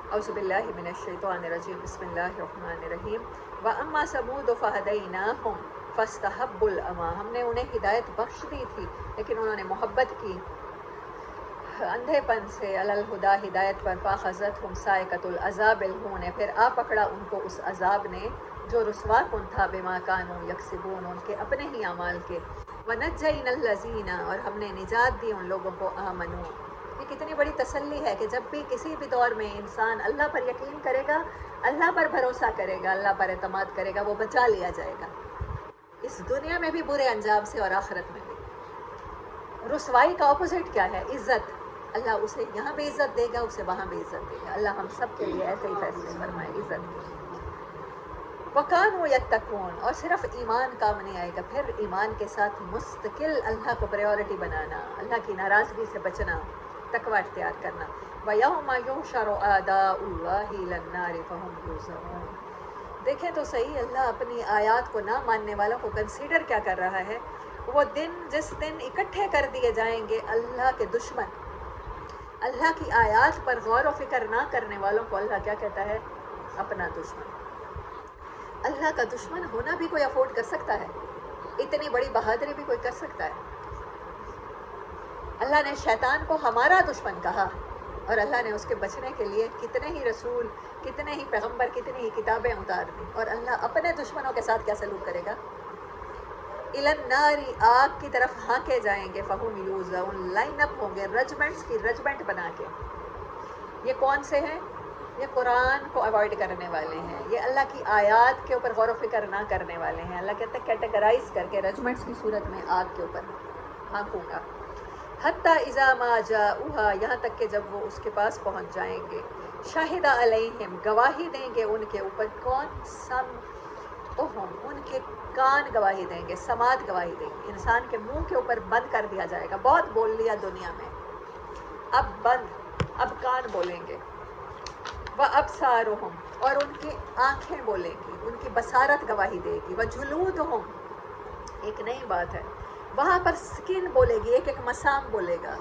اعوذ باللہ من الشیطان الرجیم، بسم اللہ الرحمن الرحیم۔ وَأَمَّا ثَمُودُ فَهَدَيْنَاهُمْ فَاسْتَحَبُّوا الْعَمَىٰ، ہم نے انہیں ہدایت بخش دی تھی لیکن انہوں نے محبت کی اندھے پن سے، علی الہدا ہدایت پر، فَأَخَذَتْهُمْ صَاعِقَةُ الْعَذَابِ الْہُونِ، پھر آ پکڑا ان کو اس عذاب نے جو رسوا کن تھا، بِمَا كَانُوا يَكْسِبُونَ، ان کے اپنے ہی اعمال کے، وَنَجَّيْنَا الَّذِينَ، اور ہم نے نجات دی ان لوگوں کو، آمنوا، یہ کتنی بڑی تسلی ہے کہ جب بھی کسی بھی دور میں انسان اللہ پر یقین کرے گا، اللہ پر بھروسہ کرے گا، اللہ پر اعتماد کرے گا، وہ بچا لیا جائے گا اس دنیا میں بھی برے انجام سے اور آخرت میں بھی۔ رسوائی کا اپوزٹ کیا ہے؟ عزت۔ اللہ اسے یہاں بھی عزت دے گا، اسے وہاں بھی عزت دے گا۔ اللہ ہم سب کے لیے ایسے ہی فیصلے فرمائے عزت کے۔ وَكَانُوا يَتَّقُونَ، اور صرف ایمان کام نہیں آئے گا، پھر ایمان کے ساتھ مستقل اللہ کو پریورٹی بنانا، اللہ کی ناراضگی سے بچنا، تقوی اختیار کرنا۔ وَيَوْمَ يُحْشَرُ أَعْدَاءُ اللَّهِ إِلَى النَّارِ فَهُمْ يُوزَعُونَ، دیکھیں تو صحیح اللہ اپنی آیات کو نہ ماننے والوں کو کنسیڈر کیا کر رہا ہے۔ وہ دن جس دن اکٹھے کر دیے جائیں گے اللہ کے دشمن، اللہ کی آیات پر غور و فکر نہ کرنے والوں کو اللہ کیا کہتا ہے؟ اپنا دشمن۔ اللہ کا دشمن ہونا بھی کوئی افورڈ کر سکتا ہے؟ اتنی بڑی بہادری بھی کوئی کر سکتا ہے؟ اللہ نے شیطان کو ہمارا دشمن کہا، اور اللہ نے اس کے بچنے کے لیے کتنے ہی رسول، کتنے ہی پیغمبر، کتنی ہی کتابیں اتار دی، اور اللہ اپنے دشمنوں کے ساتھ کیا سلوک کرے گا؟ اِلَى النَّارِ، آگ کی طرف ہانکے جائیں گے، فَهُمْ يُوزَعُونَ، لائن اپ ہوں گے رجمنٹس کی رجمنٹ بنا کے۔ یہ کون سے ہیں؟ یہ قرآن کو اوائڈ کرنے والے ہیں، یہ اللہ کی آیات کے اوپر غور و فکر نہ کرنے والے ہیں۔ اللہ کہتے ہیں کیٹیگرائز کر کے رجمنٹس کی صورت میں آگ کے اوپر ہانکوں گا۔ حتیٰ اذا ما جاؤہا، یہاں تک کہ جب وہ اس کے پاس پہنچ جائیں گے، شاہد علیہم، گواہی دیں گے ان کے اوپر، کون؟ سمعہم، ان کے کان گواہی دیں گے، سماعت گواہی دیں گے۔ انسان کے منہ کے اوپر بند کر دیا جائے گا، بہت بول لیا دنیا میں، اب بند، اب کان بولیں گے۔ وَأَبْصَارُهُمْ، اور ان کی آنکھیں بولیں گی، ان کی بصارت گواہی دے گی۔ وَجُلُودُهُمْ، ایک نئی بات ہے، وہاں پر سکن بولے گی، ایک ایک مسام بولے گا۔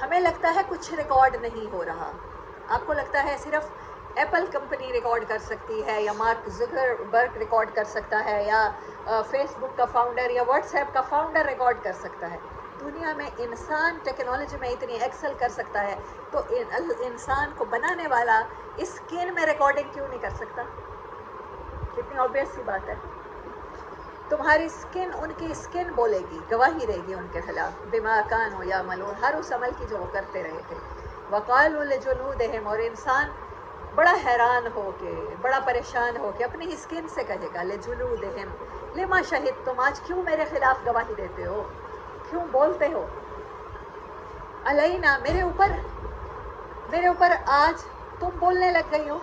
ہمیں لگتا ہے کچھ ریکارڈ نہیں ہو رہا، آپ کو لگتا ہے صرف ایپل کمپنی ریکارڈ کر سکتی ہے، یا مارک زکر برگ ریکارڈ کر سکتا ہے، یا فیس بک کا فاؤنڈر یا واٹس ایپ کا فاؤنڈر ریکارڈ کر سکتا ہے۔ دنیا میں انسان ٹیکنالوجی میں اتنی ایکسل کر سکتا ہے، تو انسان کو بنانے والا اسکن میں ریکارڈنگ کیوں نہیں کر سکتا؟ کتنی آبویس سی بات ہے۔ تمہاری اسکن، ان کی اسکن بولے گی، گواہی دے گی ان کے خلاف، بما کانوا یعملون، ہر اس عمل کی جو وہ کرتے رہے تھے۔ وقالوا لجلودہم، اور انسان بڑا حیران ہو کے، بڑا پریشان ہو کے اپنی اسکن سے کہے گا، لجلودہم لما شہدتم، آج کیوں میرے خلاف گواہی دیتے ہو، کیوں بولتے ہو؟ علینا، میرے اوپر آج تم بولنے لگ گئی ہو۔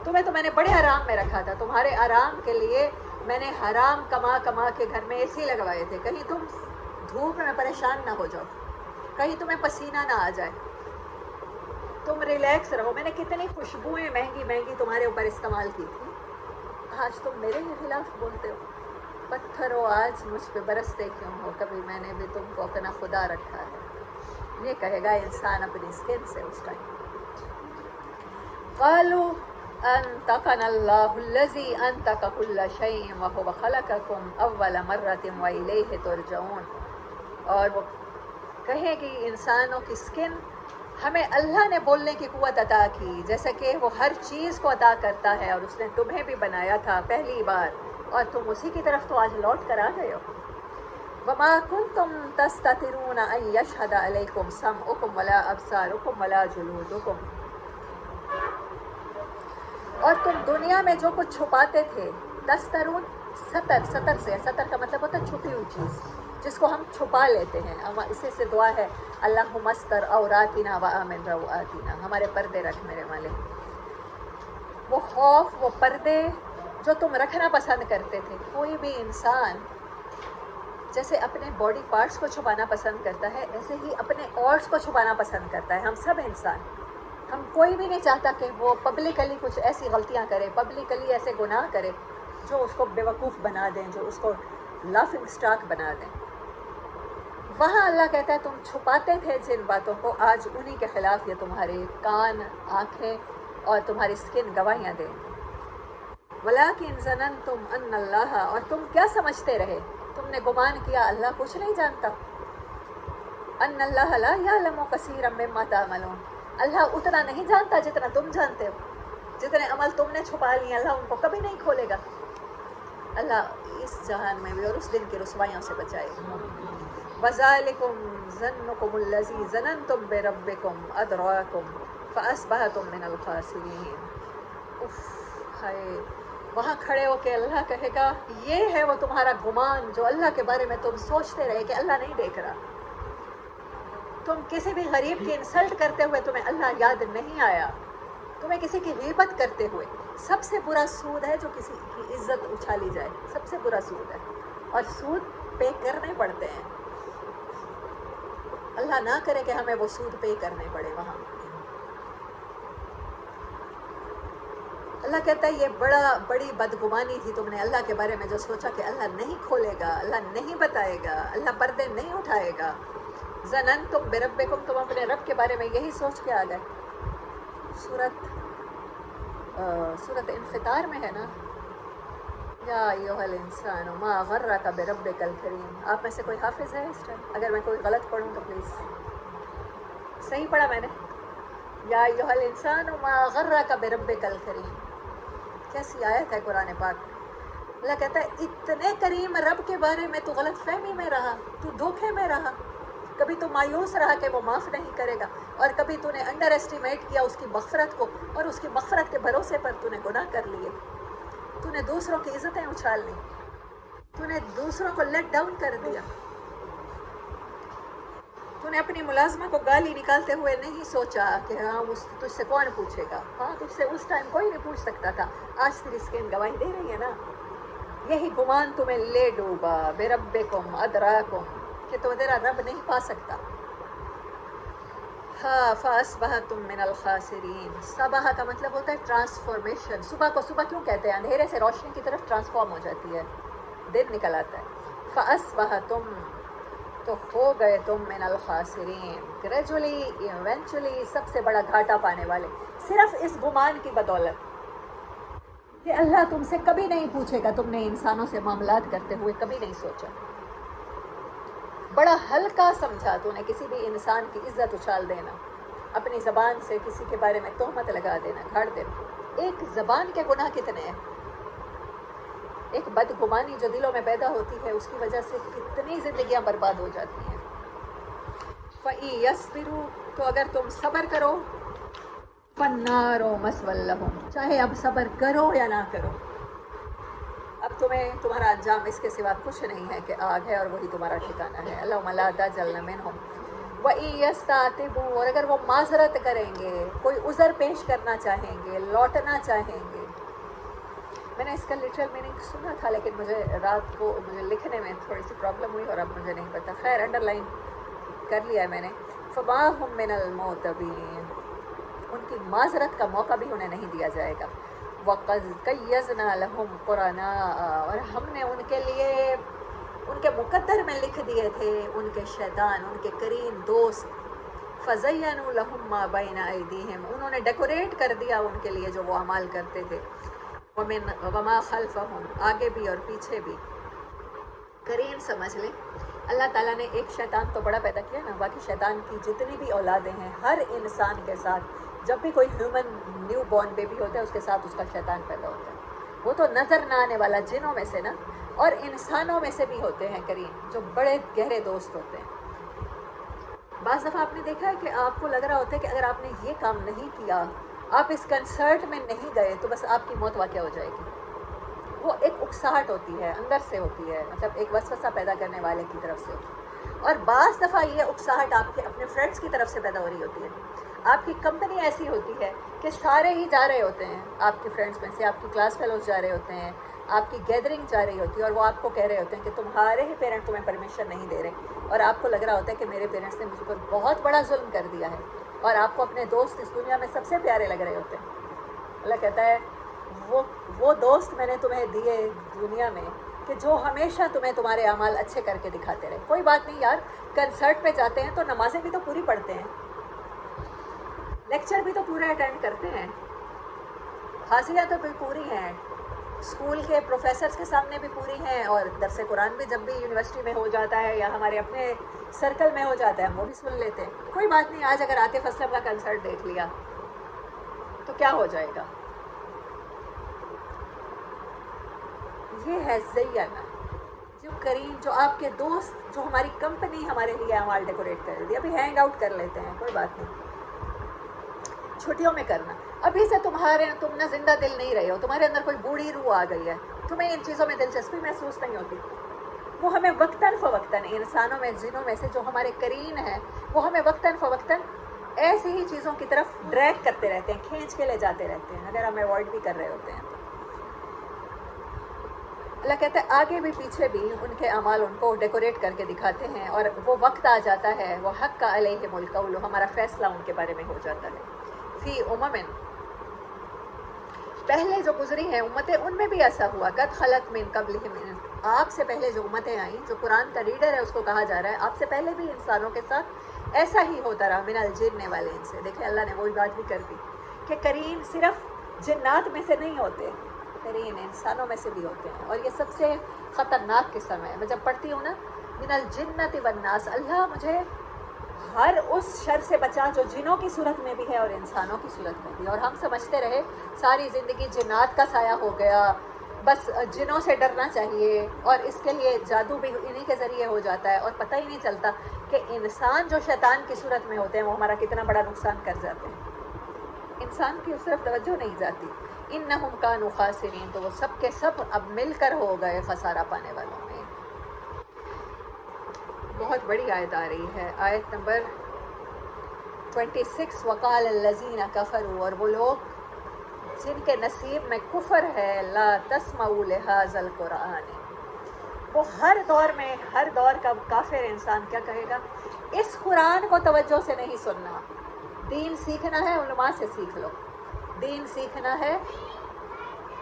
تمہیں تو میں نے بڑے آرام میں رکھا تھا، تمہارے آرام کے لیے میں نے حرام کما کما کے گھر میں اے سی لگوائے تھے، کہیں تم دھوپ میں پریشان نہ ہو جاؤ، کہیں تمہیں پسینہ نہ آ جائے، تم ریلیکس رہو۔ میں نے کتنی خوشبوئیں مہنگی مہنگی تمہارے اوپر استعمال کی تھی، آج تم میرے ہی خلاف بولتے ہو۔ پتھروں آج مجھ پہ برستے کیوں ہو، کبھی میں نے بھی تم کو اپنا خدا رکھا ہے، یہ کہے گا انسان اپنی اسکن سے اس ٹائم۔ قالوا انطقنا اللہ الذی انطق کل شیء وہو خلقکم اول مرۃ والیہ ترجعون، اور وہ کہے گی انسانوں کی اسکن، ہمیں اللہ نے بولنے کی قوت عطا کی، جیسے کہ وہ ہر چیز کو عطا کرتا ہے، اور اس نے تمہیں بھی بنایا تھا پہلی بار، اور تم اسی کی طرف تو آج لوٹ کر آ گئے ہو۔ وما کنتم تستترون ان یشہد علیکم سمعکم ولا ابصارکم ولا جلودکم، اور تم دنیا میں جو کچھ چھپاتے تھے، تسترون، ستر سے، ستر کا مطلب ہوتا ہے چھپی ہوئی چیز جس کو ہم چھپا لیتے ہیں۔ اسی سے دعا ہے، اللہم استر عوراتنا وآمن روآتنا، ہمارے پردے رکھ میرے مالک۔ وہ خوف، وہ پردے جو تم رکھنا پسند کرتے تھے، کوئی بھی انسان جیسے اپنے باڈی پارٹس کو چھپانا پسند کرتا ہے، ایسے ہی اپنے آرٹس کو چھپانا پسند کرتا ہے۔ ہم سب انسان، ہم کوئی بھی نہیں چاہتا کہ وہ پبلکلی کچھ ایسی غلطیاں کرے، پبلکلی ایسے گناہ کرے جو اس کو بیوقوف بنا دیں، جو اس کو لافنگ سٹاک بنا دیں۔ وہاں اللہ کہتا ہے تم چھپاتے تھے جن باتوں کو، آج انہی کے خلاف یہ تمہارے کان، آنکھیں اور تمہاری اسکن گواہیاں دیں گے۔ وَلَٰكِنْ ظَنَنْتُمْ أَنَّ اللَّهَ، اور تم کیا سمجھتے رہے، تم نے گمان کیا اللہ کچھ نہیں جانتا، أَنَّ اللَّهَ لَا يَعْلَمُ كَثِيرًا مِّمَّا تَعْمَلُونَ، اللہ اتنا نہیں جانتا جتنا تم جانتے ہو، جتنے عمل تم نے چھپا لیے اللہ ان کو کبھی نہیں کھولے گا۔ اللہ اس جہان میں بھی اور اس دن کی رسوائیوں سے بچائے۔ وَذَٰلِكُمْ ظَنُّكُمُ الَّذِي ظَنَنْتُمْ بِرَبِّكُمْ أَرْدَاكُمْ فَأَصْبَحْتُم مِّنَ الْخَاسِرِينَ۔ ہائے، وہاں کھڑے ہو کے اللہ کہے گا یہ ہے وہ تمہارا گمان جو اللہ کے بارے میں تم سوچتے رہے کہ اللہ نہیں دیکھ رہا۔ تم کسی بھی غریب کی انسلٹ کرتے ہوئے تمہیں اللہ یاد نہیں آیا، تمہیں کسی کی غیبت کرتے ہوئے۔ سب سے برا سود ہے جو کسی کی عزت اچھالی جائے، سب سے برا سود ہے، اور سود پے کرنے پڑتے ہیں۔ اللہ نہ کرے کہ ہمیں وہ سود پے کرنے پڑے وہاں۔ اللہ کہتا ہے یہ بڑی بدگمانی تھی تم نے اللہ کے بارے میں جو سوچا کہ اللہ نہیں کھولے گا، اللہ نہیں بتائے گا، اللہ پردے نہیں اٹھائے گا۔ ظننتم بربکم، تم اپنے رب کے بارے میں یہی سوچ کے آ گئے۔ سورت انفطار میں ہے نا، یا ایھا الانسان ما غرک بربک الکریم۔ آپ میں سے کوئی حافظ ہے اس ٹائم؟ اگر میں کوئی غلط پڑھوں تو پلیز۔ صحیح پڑھا میں نے؟ یا ایھا الانسان ما غرک بربک الکریم، کیسی آیت ہے قرآن پاک۔ اللہ کہتا ہے اتنے کریم رب کے بارے میں تو غلط فہمی میں رہا، تو دھوکے میں رہا، کبھی تو مایوس رہا کہ وہ معاف نہیں کرے گا، اور کبھی تو نے انڈر ایسٹیمیٹ کیا اس کی مغفرت کو، اور اس کی مغفرت کے بھروسے پر تو نے گناہ کر لیے، تو نے دوسروں کی عزتیں اچھال لی، تو نے دوسروں کو لیٹ ڈاؤن کر دیا، تو نے اپنی ملازمہ کو گالی نکالتے ہوئے نہیں سوچا کہ ہاں تجھ سے کون پوچھے گا، ہاں تجھ سے اس ٹائم کوئی نہیں پوچھ سکتا تھا، آج تیری اسکن گواہی دے رہی ہے نا۔ یہی گمان تمہیں لے ڈوبا، بربکم ادراکم، کہ تو تیرا رب نہیں پا سکتا۔ ہاں فاصبحتم من الخاسرین، صبح کا مطلب ہوتا ہے ٹرانسفارمیشن۔ صبح کو صبح کیوں کہتے ہیں؟ اندھیرے سے روشنی کی طرف ٹرانسفارم ہو جاتی ہے، دن نکل آتا ہے۔ فاصبحتم، تو ہو گئے تم من الخاسرین، گریجولی ایونچولی سب سے بڑا گھاٹا پانے والے، صرف اس گمان کی بدولت کہ اللہ تم سے کبھی نہیں پوچھے گا، تم نے انسانوں سے معاملات کرتے ہوئے کبھی نہیں سوچا، بڑا ہلکا سمجھا تو نے کسی بھی انسان کی عزت اچھال دینا، اپنی زبان سے کسی کے بارے میں تہمت لگا دینا، گھاڑ دینا۔ ایک زبان کے گناہ کتنے ہیں، ایک بدگمانی جو دلوں میں پیدا ہوتی ہے اس کی وجہ سے کتنی زندگیاں برباد ہو جاتی ہیں۔ فَإِن يَصْبِرُوا، تو اگر تم صبر کرو، فَالنَّارُ مَثْوًى لَهُمْ، چاہے اب صبر کرو یا نہ کرو، اب تمہارا انجام اس کے سوا کچھ نہیں ہے کہ آگ ہے اور وہی تمہارا ٹھکانہ ہے۔ اللہم لا تجعلنا منہم۔ وَإِن يَسْتَعْتِبُوا، اور اگر وہ معذرت کریں گے، کوئی عذر پیش کرنا چاہیں گے، لوٹنا چاہیں گے۔ میں نے اس کا لٹرل میننگ سنا تھا لیکن رات کو مجھے لکھنے میں تھوڑی سی پرابلم ہوئی اور اب مجھے نہیں پتا، خیر انڈر لائن کر لیا ہے میں نے۔ فَمَا هُم مِّنَ الْمُعْتَبِينَ، ان کی معذرت کا موقع بھی انہیں نہیں دیا جائے گا۔ وَقَدْ قَيَّضْنَا لَهُمْ قُرَنَاءَ، اور ہم نے ان کے لیے ان کے مقدر میں لکھ دیے تھے ان کے شیطان، ان کے قرین دوست۔ فَزَيَّنُوا لَهُم مَّا بَيْنَ أَيْدِيهِمْ، انہوں نے ڈیکوریٹ کر دیا ان کے لیے جو وہ اعمال کرتے تھے۔ وَمَا خَلْفَهُمْ، آگے بھی اور پیچھے بھی۔ قرین سمجھ لیں، اللہ تعالیٰ نے ایک شیطان تو بڑا پیدا کیا نا، باقی شیطان کی جتنی بھی اولادیں ہیں، ہر انسان کے ساتھ جب بھی کوئی ہیومن نیو بورن بیبی ہوتا ہے اس کے ساتھ اس کا شیطان پیدا ہوتا ہے۔ وہ تو نظر نہ آنے والا جنوں میں سے نا، اور انسانوں میں سے بھی ہوتے ہیں قرین جو بڑے گہرے دوست ہوتے ہیں۔ بعض دفعہ آپ نے دیکھا ہے کہ آپ کو لگ رہا ہوتا ہے کہ اگر آپ نے یہ کام نہیں کیا، آپ اس کنسرٹ میں نہیں گئے تو بس آپ کی موت واقع ہو جائے گی۔ وہ ایک اکساہٹ ہوتی ہے، اندر سے ہوتی ہے، مطلب ایک وسوسہ پیدا کرنے والے کی طرف سے ہوتی ہے، اور بعض دفعہ یہ اکساہٹ آپ کے اپنے فرینڈس کی طرف سے پیدا ہو رہی ہوتی ہے۔ آپ کی کمپنی ایسی ہوتی ہے کہ سارے ہی جا رہے ہوتے ہیں، آپ کے فرینڈس میں سے آپ کی کلاس فیلوز جا رہے ہوتے ہیں، آپ کی گیدرنگ جا رہی ہوتی ہے، اور وہ آپ کو کہہ رہے ہوتے ہیں کہ تمہارے ہی پیرنٹ تمہیں پرمیشن نہیں دے رہے، اور آپ کو لگ رہا ہوتا ہے کہ میرے پیرنٹس نے مجھ پر بہت بڑا ظلم کر دیا ہے، اور آپ کو اپنے دوست اس دنیا میں سب سے پیارے لگ رہے ہوتے ہیں۔ اللہ کہتا ہے وہ دوست میں نے تمہیں دیے دنیا میں کہ جو ہمیشہ تمہیں تمہارے اعمال اچھے کر کے دکھاتے رہے. کوئی بات نہیں یار, کنسرٹ پہ جاتے ہیں تو نمازیں بھی تو پوری پڑھتے ہیں, لیکچر بھی تو پورے اٹینڈ کرتے ہیں, حاضریاں تو بھی پوری ہیں, اسکول کے پروفیسرز کے سامنے بھی پوری ہیں, اور درس قرآن بھی جب بھی یونیورسٹی میں ہو جاتا ہے یا ہمارے اپنے سرکل میں ہو جاتا ہے وہ بھی سن لیتے ہیں. کوئی بات نہیں, آج اگر عاطف اسلم کا کنسرٹ دیکھ لیا تو کیا ہو جائے گا. یہ ہے زینا, جو کریم, جو آپ کے دوست, جو ہماری کمپنی ہمارے لیے اعمال ڈیکوریٹ کر دی. ابھی ہینگ آؤٹ کر لیتے ہیں, کوئی بات نہیں, چھٹیوں میں کرنا. ابھی سے تم نہ زندہ دل نہیں رہے ہو, تمہارے اندر کوئی بوڑھی روح آ گئی ہے, تمہیں ان چیزوں میں دلچسپی محسوس نہیں ہوتی. وہ ہمیں وقتاً فوقتاً انسانوں میں, جنوں میں سے جو ہمارے قرین ہیں, وہ ہمیں وقتاً فوقتاً ایسی ہی چیزوں کی طرف ڈریگ کرتے رہتے ہیں, کھینچ کے لے جاتے رہتے ہیں, اگر ہم اوائڈ بھی کر رہے ہوتے ہیں. اللہ کہتا ہے آگے بھی پیچھے بھی ان کے اعمال ان کو ڈیکوریٹ کر کے دکھاتے ہیں, اور وہ وقت آ جاتا ہے, وہ حق کا علیہم القول, ہمارا فیصلہ ان کے بارے میں ہو جاتا ہے. فی امم, پہلے جو گزری ہیں امتیں, ان میں بھی ایسا ہوا. قد خلت من قبلہم, آپ سے پہلے جو امتیں آئیں, جو قرآن کا ریڈر ہے اس کو کہا جا رہا ہے آپ سے پہلے بھی انسانوں کے ساتھ ایسا ہی ہوتا رہا. من الجن والے ان سے, دیکھیں اللہ نے وہی بات بھی کر دی کہ قرین صرف جنات میں سے نہیں ہوتے, قرین انسانوں میں سے بھی ہوتے ہیں. اور یہ سب سے خطرناک قسم ہے. میں جب پڑھتی ہوں نا من الجنت والناس, اللہ مجھے ہر اس شر سے بچا جو جنوں کی صورت میں بھی ہے اور انسانوں کی صورت میں بھی. اور ہم سمجھتے رہے ساری زندگی جنات کا سایہ ہو گیا, بس جنوں سے ڈرنا چاہیے, اور اس کے لیے جادو بھی انہی کے ذریعے ہو جاتا ہے, اور پتہ ہی نہیں چلتا کہ انسان جو شیطان کی صورت میں ہوتے ہیں وہ ہمارا کتنا بڑا نقصان کر جاتے ہیں. انسان کی اس طرف توجہ نہیں جاتی. انہم کانوا خاسرین, تو وہ سب کے سب اب مل کر ہو گئے خسارہ پانے والوں میں. بہت بڑی آیت آ رہی ہے, آیت نمبر 26. وقال الذین کفروا, اور وہ لوگ جن کے نصیب میں کفر ہے, لا تسمعوا لہذا القرآن, وہ ہر دور میں, ہر دور کا کافر انسان کیا کہے گا, اس قرآن کو توجہ سے نہیں سننا. دین سیکھنا ہے علماء سے سیکھ لو, دین سیکھنا ہے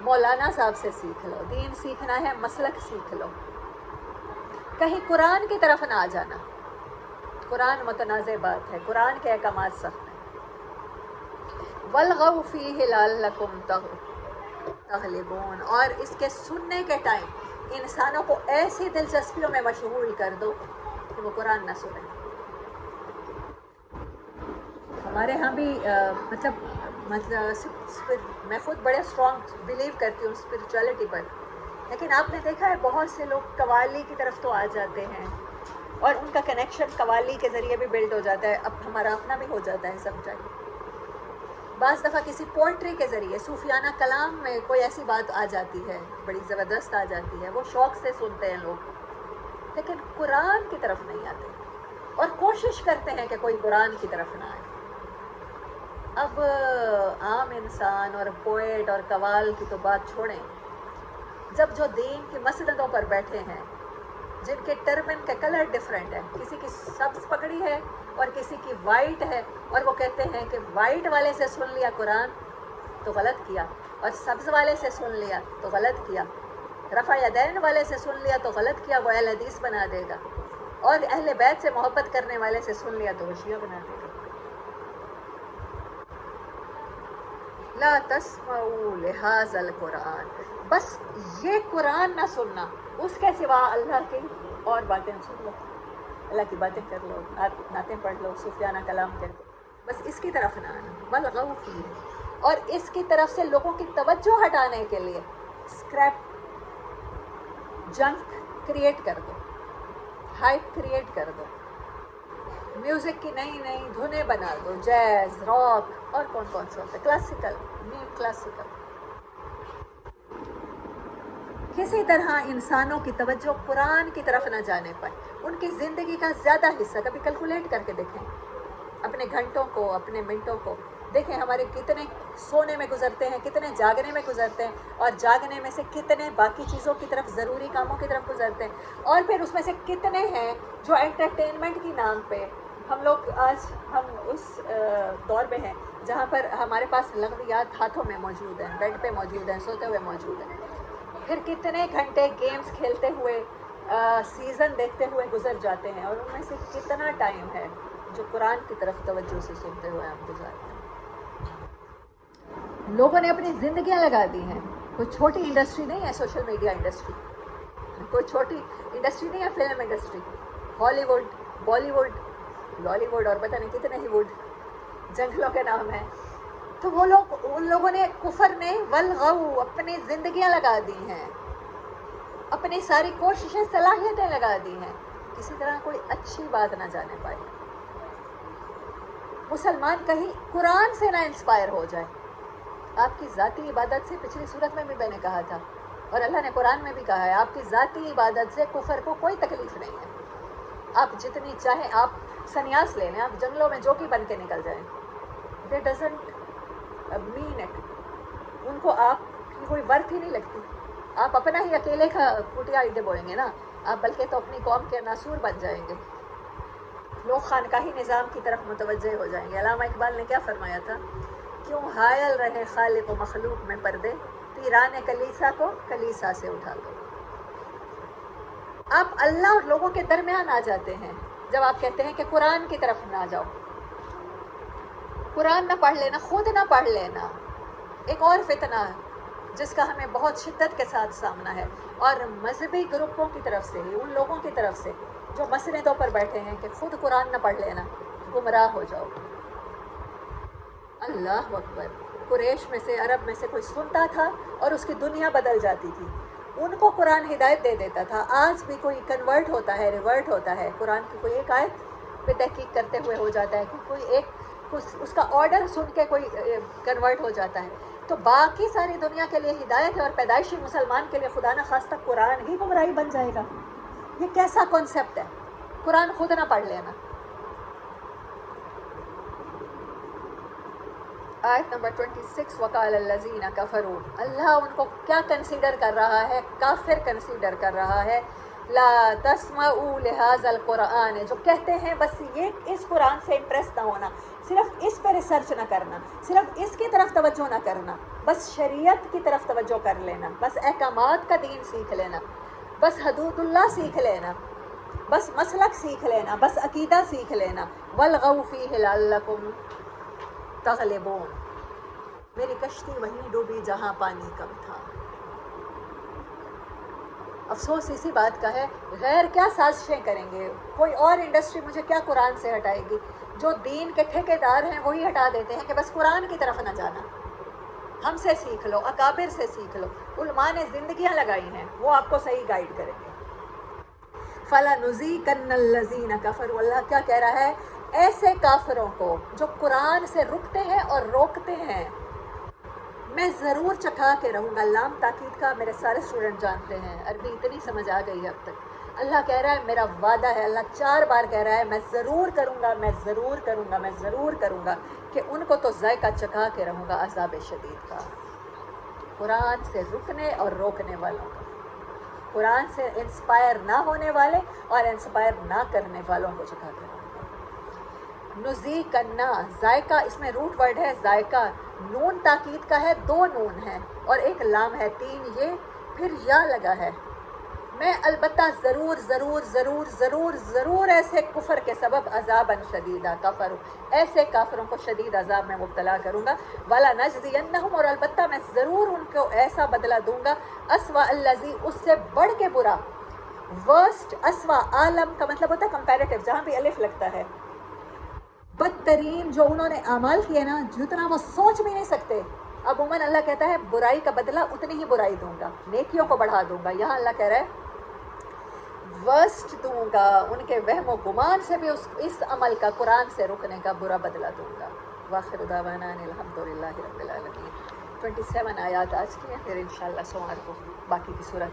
مولانا صاحب سے سیکھ لو, دین سیکھنا ہے مسلک سیکھ لو, کہیں قرآن کی طرف نہ آ جانا. قرآن متنازع بات ہے, قرآن کے احکامات سخت ہیں. وَالْغَوْا فِيهِ لَعَلَّكُمْ تَغْلِبُونَ, اور اس کے سننے کے ٹائم انسانوں کو ایسی دلچسپیوں میں مشغول کر دو کہ وہ قرآن نہ سنیں. ہمارے ہاں بھی مطلب میں خود بڑے اسٹرانگ بلیو کرتی ہوں اسپرچویلٹی پر, لیکن آپ نے دیکھا ہے بہت سے لوگ قوالی کی طرف تو آ جاتے ہیں, اور ان کا کنیکشن قوالی کے ذریعے بھی بلڈ ہو جاتا ہے. اب ہمارا اپنا بھی ہو جاتا ہے سم ٹائم. بعض دفعہ کسی پوئٹری کے ذریعے, صوفیانہ کلام میں کوئی ایسی بات آ جاتی ہے, بڑی زبردست آ جاتی ہے, وہ شوق سے سنتے ہیں لوگ, لیکن قرآن کی طرف نہیں آتے, اور کوشش کرتے ہیں کہ کوئی قرآن کی طرف نہ آئے. اب عام انسان اور پوئٹ اور قوال کی تو بات چھوڑیں, جب جو دین کی مسندوں پر بیٹھے ہیں, جن کے ٹربن کے کلر ڈیفرنٹ ہیں, کسی کی سبز پگڑی ہے اور کسی کی وائٹ ہے, اور وہ کہتے ہیں کہ وائٹ والے سے سن لیا قرآن تو غلط کیا, اور سبز والے سے سن لیا تو غلط کیا, رفع یدین والے سے سن لیا تو غلط کیا, وہ اہل حدیث بنا دے گا, اور اہل بیت سے محبت کرنے والے سے سن لیا تو وہ شیعہ بنا دے گا. لا تسمعوا لہذا القرآن, بس یہ قرآن نہ سننا, اس کے سوا اللہ کی اور باتیں سن لو, اللہ کی باتیں کر لو, نعتیں پڑھ لو, صوفیانہ کلام کہہ دو, بس اس کی طرف نہ آنا. والغوا فیہ, اور اس کی طرف سے لوگوں کی توجہ ہٹانے کے لیے اسکریپ, جنک کریٹ کر دو, ہائپ کریٹ کر دو, میوزک کی نئی نئی دھنیں بنا دو, جیز, راک, اور کون کون سے ہوتا ہے, کلاسیکل, نیو کلاسیکل. کسی طرح انسانوں کی توجہ قرآن کی طرف نہ جانے پائے. ان کی زندگی کا زیادہ حصہ, کبھی کیلکولیٹ کر کے دیکھیں اپنے گھنٹوں کو, اپنے منٹوں کو, دیکھیں ہمارے کتنے سونے میں گزرتے ہیں, کتنے جاگنے میں گزرتے ہیں, اور جاگنے میں سے کتنے باقی چیزوں کی طرف, ضروری کاموں کی طرف گزرتے ہیں, اور پھر اس میں سے کتنے ہیں جو انٹرٹینمنٹ کی نام پہ. ہم اس دور میں ہیں جہاں پر ہمارے پاس لغویات ہاتھوں میں موجود ہیں, بیڈ پہ موجود ہیں, سوتے ہوئے موجود ہیں. پھر کتنے گھنٹے گیمز کھیلتے ہوئے سیزن دیکھتے ہوئے گزر جاتے ہیں، اور ان میں سے کتنا ٹائم ہے جو قرآن کی طرف توجہ سے سنتے ہوئے ہم گزارتے ہیں۔ لوگوں نے اپنی زندگیاں لگا دی ہیں، کوئی چھوٹی انڈسٹری نہیں ہے سوشل میڈیا انڈسٹری، کوئی چھوٹی انڈسٹری نہیں ہے film industry, Hollywood, Bollywood, Lollywood اور پتہ نہیں کتنے ہی ووڈ جنگلوں کے نام ہیں۔ تو وہ لوگ، ان لوگوں نے، کفر نے والغو اپنی زندگیاں لگا دی ہیں، اپنی ساری کوششیں، صلاحیتیں لگا دی ہیں، کسی طرح کوئی اچھی بات نہ جانے پائے۔ مسلمان کہیں قرآن سے نہ انسپائر ہو جائے۔ آپ کی ذاتی عبادت سے، پچھلی صورت میں بھی میں نے کہا تھا اور اللہ نے قرآن میں بھی کہا ہے، آپ کی ذاتی عبادت سے کفر کو کوئی تکلیف نہیں ہے۔ آپ جتنی چاہیں آپ سنیاس لے لیں، آپ جنگلوں میں جوکی بن کے نکل جائیں، دے ڈزنٹ مین اٹ، ان کو آپ کی کوئی ورتھ ہی نہیں لگتی۔ آپ اپنا ہی اکیلے کا کٹیا اینٹیں بوئیں گے نا، آپ بلکہ تو اپنی قوم کے ناسور بن جائیں گے، لوگ خانقاہی نظام کی طرف متوجہ ہو جائیں گے۔ علامہ اقبال نے کیا فرمایا تھا؟ کیوں حائل رہے خالق و مخلوق میں پردے، پیران کلیسا کو کلیسا سے اٹھا دو۔ آپ اللہ اور لوگوں کے درمیان آ جاتے ہیں جب آپ کہتے ہیں کہ قرآن کی طرف نہ جاؤ، قرآن نہ پڑھ لینا، خود نہ پڑھ لینا۔ ایک اور فتنہ جس کا ہمیں بہت شدت کے ساتھ سامنا ہے، اور مذہبی گروپوں کی طرف سے ہی، ان لوگوں کی طرف سے جو مسندوں پر بیٹھے ہیں کہ خود قرآن نہ پڑھ لینا، گمراہ ہو جاؤ۔ اللہ اکبر! قریش میں سے، عرب میں سے کوئی سنتا تھا اور اس کی دنیا بدل جاتی تھی، ان کو قرآن ہدایت دے دیتا تھا۔ آج بھی کوئی کنورٹ ہوتا ہے، ریورٹ ہوتا ہے، قرآن کی کوئی ایک آیت پہ تحقیق کرتے ہوئے ہو جاتا ہے کہ کوئی ایک اس کا آرڈر سن کے کوئی کنورٹ ہو جاتا ہے، تو باقی ساری دنیا کے لیے ہدایت ہے اور پیدائشی مسلمان کے لیے خدا نہ خواستہ قرآن ہی گمراہی بن جائے گا۔ یہ کیسا کانسیپٹ ہے؟ قرآن خود نہ پڑھ لینا۔ آیت نمبر 26، وقال الذین کفروا، اللہ ان کو کیا کنسیڈر کر رہا ہے؟ کافر کنسیڈر کر رہا ہے۔ لا تسمعوا لہذا القرآن، جو کہتے ہیں بس یہ اس قرآن سے امپریس نہ ہونا، صرف اس پہ ریسرچ نہ کرنا، صرف اس کی طرف توجہ نہ کرنا، بس شریعت کی طرف توجہ کر لینا، بس احکامات کا دین سیکھ لینا، بس حدود اللہ سیکھ لینا، بس مسلک سیکھ لینا، بس عقیدہ سیکھ لینا۔ والغوا فیہ لعلکم تغلبون، میری کشتی وہیں ڈوبی جہاں پانی کم تھا۔ افسوس اسی بات کا ہے، غیر کیا سازشیں کریں گے، کوئی اور انڈسٹری مجھے کیا قرآن سے ہٹائے گی؟ جو دین کے ٹھیکیدار ہیں وہی ہٹا دیتے ہیں کہ بس قرآن کی طرف نہ جانا، ہم سے سیکھ لو، اکابر سے سیکھ لو، علماء نے زندگیاں لگائی ہیں، وہ آپ کو صحیح گائیڈ کریں گے۔ فَلَنُذِيقَنَّ الَّذِينَ كَفَرُوا، اللہ کیا کہہ رہا ہے؟ ایسے کافروں کو جو قرآن سے رکتے ہیں اور روکتے ہیں، میں ضرور چکھا کے رہوں گا۔ لام تاکید کا میرے سارے اسٹوڈنٹ جانتے ہیں، عربی اتنی سمجھ آ گئی ہے اب تک۔ اللہ کہہ رہا ہے میرا وعدہ ہے، اللہ 4 بار کہہ رہا ہے میں ضرور کروں گا، میں ضرور کروں گا، میں ضرور کروں گا، کہ ان کو تو ذائقہ چکھا کے رہوں گا عذاب شدید کا۔ قرآن سے رکنے اور روکنے والوں کا، قرآن سے انسپائر نہ ہونے والے اور انسپائر نہ کرنے والوں کو چکھا کے رہوں گا۔ نذیقنا، ذائقہ، اس میں روٹ ورڈ ہے ذائقہ، نون تاکید کا ہے، 2 نون ہیں اور ایک لام ہے، 3 یہ، پھر یا لگا ہے۔ میں البتہ ضرور ضرور ضرور ضرور ضرور ایسے کفر کے سبب عذاباً شدیدہ، کفر، ایسے کافروں کو شدید عذاب میں مبتلا کروں گا۔ وَلَا نَجْزِيَنَّهُمْ، اور البتہ میں ضرور ان کو ایسا بدلہ دوں گا، اسوأ الذی، اس سے بڑھ کے برا، ورسٹ، اسوأ، عالم کا مطلب ہوتا ہے کمپیریٹیو، جہاں بھی الف لگتا ہے، بدترین جو انہوں نے اعمال کیے نا، جتنا وہ سوچ بھی نہیں سکتے۔ عموماً اللہ کہتا ہے برائی کا بدلہ اتنی ہی برائی دوں گا، نیکیوں کو بڑھا دوں گا۔ یہاں اللہ کہہ رہا ہے ورسٹ دوں گا، ان کے وہم و گمان سے بھی اس عمل کا، قرآن سے رکنے کا برا بدلہ دوں گا۔ وآخر دعوانا ان الحمدللہ رب العالمین۔ 27 آیات آج کی ہیں، پھر انشاءاللہ سوموار کو باقی کی صورت